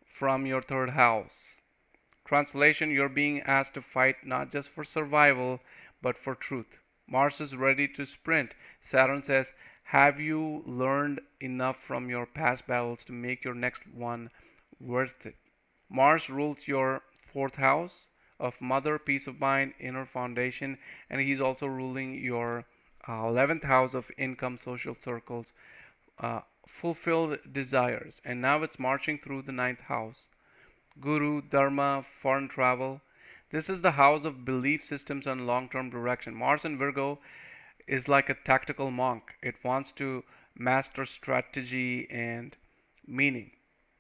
S1: from your third house. Translation: you're being asked to fight not just for survival, but for truth. Mars is ready to sprint. Saturn says, have you learned enough from your past battles to make your next one worth it? Mars rules your fourth house of mother, peace of mind, inner foundation, and he's also ruling your 11th house of income, social circles, fulfilled desires. And now it's marching through the ninth house. Guru, Dharma, foreign travel. This is the house of belief systems and long-term direction. Mars in Virgo is like a tactical monk. It wants to master strategy and meaning.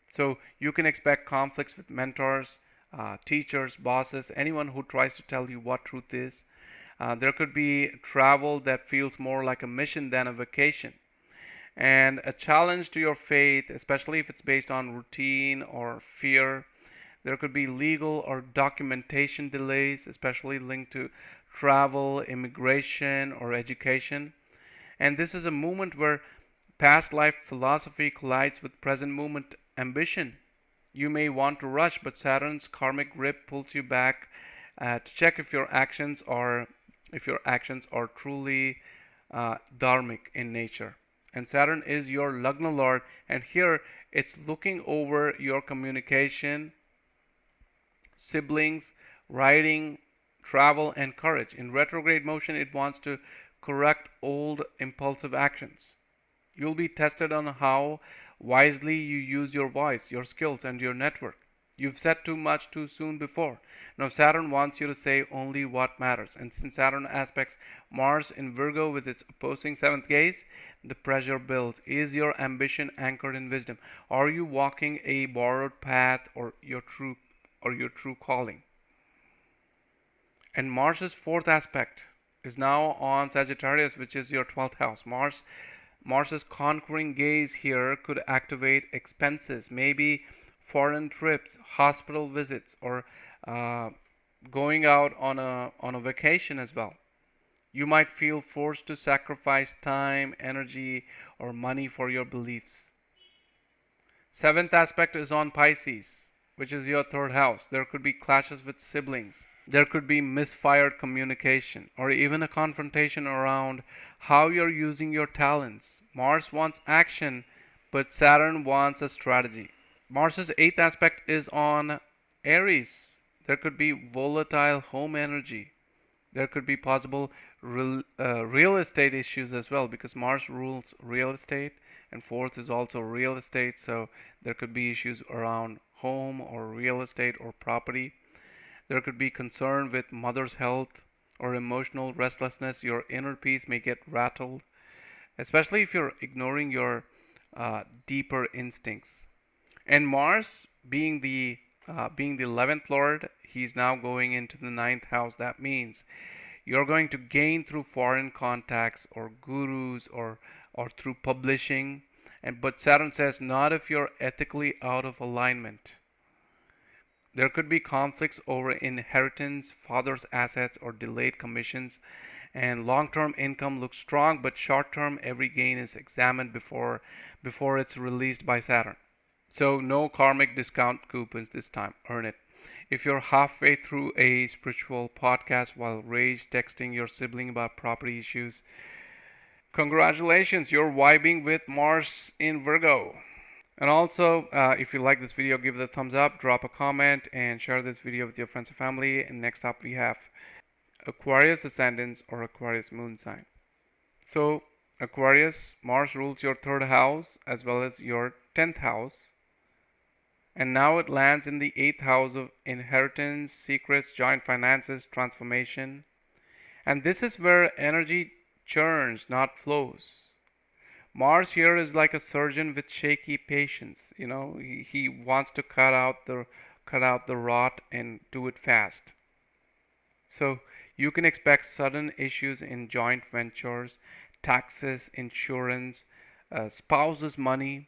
S1: So you can expect conflicts with mentors, teachers, bosses, anyone who tries to tell you what truth is. There could be travel that feels more like a mission than a vacation, and a challenge to your faith, especially if it's based on routine or fear. There could be legal or documentation delays, especially linked to travel, immigration, or education. And this is a moment where past life philosophy collides with present moment ambition. You may want to rush, but Saturn's karmic grip pulls you back to check if your actions are truly dharmic in nature. And Saturn is your Lagna Lord, and here it's looking over your communication, siblings, writing, travel, and courage. In retrograde motion, it wants to correct old impulsive actions. You'll be tested on how wisely you use your voice, your skills, and your network. You've said too much too soon before. Now Saturn wants you to say only what matters. And since Saturn aspects Mars in Virgo with its opposing seventh gaze, the pressure builds. Is your ambition anchored in wisdom? Are you walking a borrowed path or your true calling? And Mars's fourth aspect is now on Sagittarius, which is your 12th house. Mars's conquering gaze here could activate expenses, maybe foreign trips, hospital visits, or going out on a vacation as well. You might feel forced to sacrifice time, energy, or money for your beliefs. Seventh aspect is on Pisces, which is your third house. There could be clashes with siblings. There could be misfired communication or even a confrontation around how you're using your talents. Mars wants action, but Saturn wants a strategy. Mars's eighth aspect is on Aries. There could be volatile home energy. There could be possible real estate issues as well, because Mars rules real estate, and fourth is also real estate. So there could be issues around home or real estate or property. There could be concern with mother's health or emotional restlessness. Your inner peace may get rattled, especially if you're ignoring your deeper instincts. And Mars, being the 11th lord, he's now going into the ninth house. That means you're going to gain through foreign contacts or gurus or through publishing. But Saturn says not if you're ethically out of alignment. There could be conflicts over inheritance, father's assets, or delayed commissions. And long-term income looks strong, but short-term every gain is examined before it's released by Saturn. So no karmic discount coupons this time. Earn it. If you're halfway through a spiritual podcast while rage texting your sibling about property issues, congratulations, you're vibing with Mars in Virgo. And also, if you like this video, give it a thumbs up, drop a comment, and share this video with your friends and family. And next up, we have Aquarius ascendants or Aquarius moon sign. So, Aquarius, Mars rules your third house as well as your 10th house. And now it lands in the 8th house of inheritance, secrets, joint finances, transformation. And this is where energy churns, not flows. Mars here is like a surgeon with shaky patience. He wants to cut out the rot and do it fast. So you can expect sudden issues in joint ventures, taxes, insurance, spouses' money.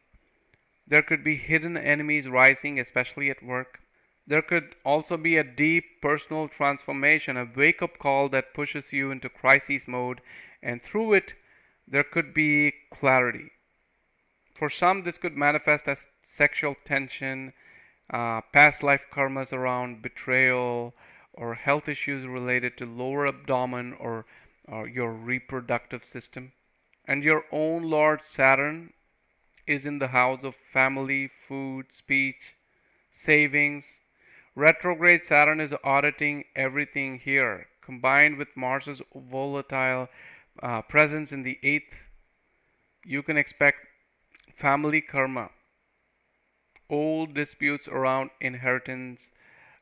S1: There could be hidden enemies rising, especially at work. There could also be a deep personal transformation, a wake-up call that pushes you into crisis mode, and through it, there could be clarity. For some, this could manifest as sexual tension, past life karmas around betrayal, or health issues related to lower abdomen or your reproductive system. And your own Lord Saturn is in the house of family, food, speech, savings. Retrograde Saturn is auditing everything here, combined with Mars's volatile presence in the 8th. You can expect family karma, old disputes around inheritance,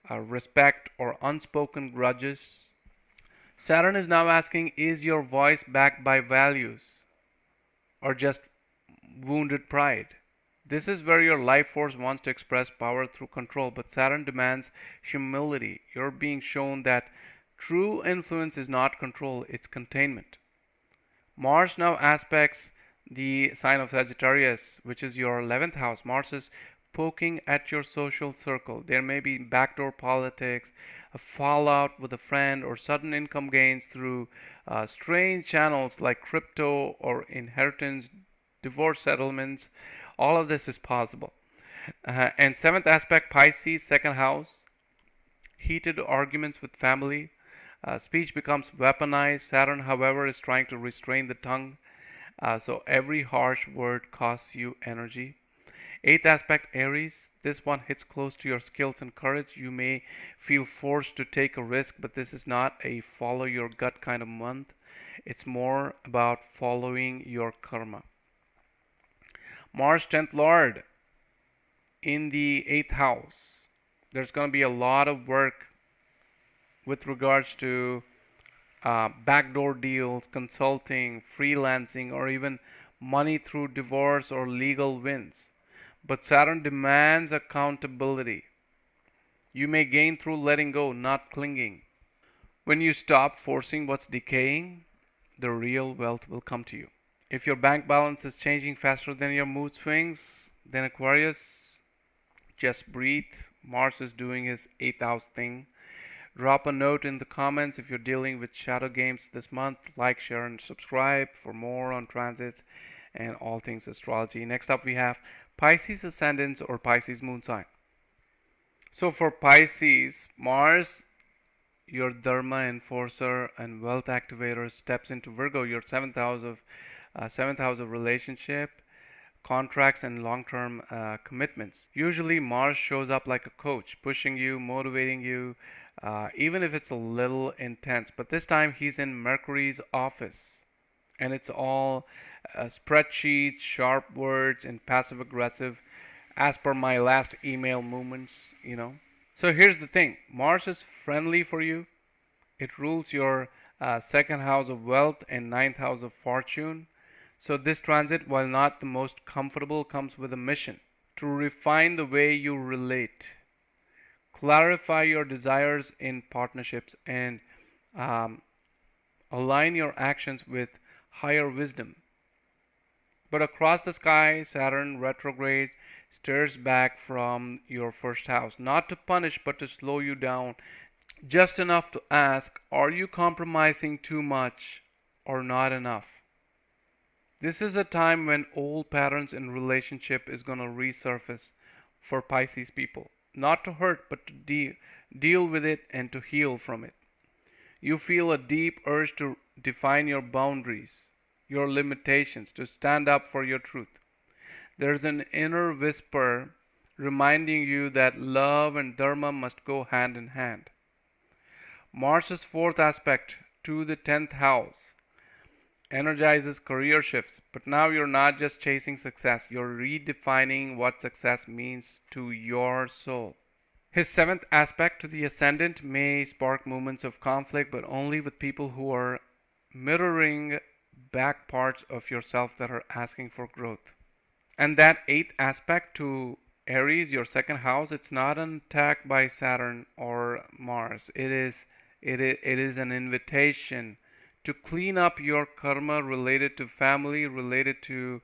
S1: respect, or unspoken grudges. Saturn is now asking, is your voice backed by values or just wounded pride? This is where your life force wants to express power through control, but Saturn demands humility. You're being shown that true influence is not control, it's containment. Mars now aspects the sign of Sagittarius, which is your 11th house. Mars is poking at your social circle. There may be backdoor politics, a fallout with a friend, or sudden income gains through strange channels like crypto or inheritance, divorce settlements. All of this is possible. And 7th aspect, Pisces, 2nd house. Heated arguments with family. Speech becomes weaponized. Saturn, however, is trying to restrain the tongue. So every harsh word costs you energy. 8th aspect, Aries. This one hits close to your skills and courage. You may feel forced to take a risk, but this is not a follow your gut kind of month. It's more about following your karma. Mars 10th Lord in the 8th house. There's going to be a lot of work with regards to backdoor deals, consulting, freelancing, or even money through divorce or legal wins. But Saturn demands accountability. You may gain through letting go, not clinging. When you stop forcing what's decaying, the real wealth will come to you. If your bank balance is changing faster than your mood swings, then Aquarius, just breathe. Mars is doing his 8th house thing. Drop a note in the comments if you're dealing with shadow games this month. Like, share, and subscribe for more on transits and all things astrology. Next up, we have Pisces ascendants or Pisces moon sign. So for Pisces, Mars, your dharma enforcer and wealth activator, steps into Virgo, your seventh house of relationship, contracts, and long-term commitments. Usually, Mars shows up like a coach, pushing you, motivating you, even if it's a little intense. But this time, he's in Mercury's office, and it's all spreadsheets, sharp words, and passive-aggressive, as per my last email movements. So here's the thing: Mars is friendly for you. It rules your second house of wealth and ninth house of fortune. So this transit, while not the most comfortable, comes with a mission to refine the way you relate, clarify your desires in partnerships, and align your actions with higher wisdom. But across the sky, Saturn retrograde stares back from your first house, not to punish but to slow you down, just enough to ask, are you compromising too much or not enough? This is a time when old patterns in relationship is going to resurface. for Pisces people. Not to hurt, but to deal with it and to heal from it. You feel a deep urge to define your boundaries, your limitations, to stand up for your truth. There's an inner whisper reminding you that love and dharma must go hand in hand. Mars's fourth aspect to the 10th house energizes career shifts, but now you're not just chasing success, you're redefining what success means to your soul. His seventh aspect to the ascendant may spark moments of conflict, but only with people who are mirroring back parts of yourself that are asking for growth. And that eighth aspect to Aries, your second house, it's not an attack by Saturn or Mars. It is an invitation to clean up your karma related to family, related to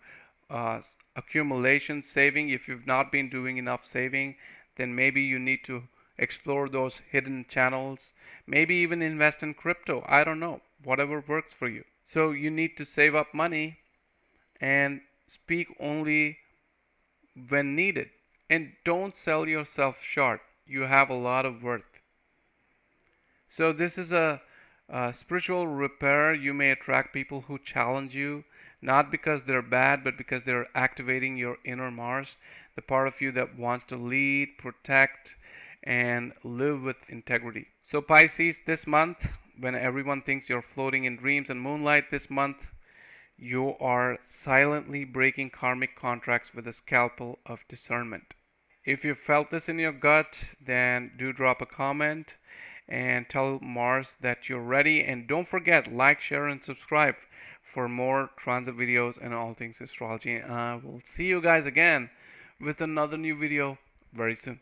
S1: accumulation, saving. If you've not been doing enough saving, then maybe you need to explore those hidden channels. Maybe even invest in crypto. I don't know. Whatever works for you. So you need to save up money and speak only when needed. And don't sell yourself short. You have a lot of worth. So this is a spiritual repair. You may attract people who challenge you, not because they're bad, but because they're activating your inner Mars, the part of you that wants to lead, protect, and live with integrity. So Pisces, this month, when everyone thinks you're floating in dreams and moonlight, this month, you are silently breaking karmic contracts with a scalpel of discernment. If you felt this in your gut, then do drop a comment and tell Mars that you're ready. And don't forget, like, share, and subscribe for more transit videos and all things astrology. And I will see you guys again with another new video very soon.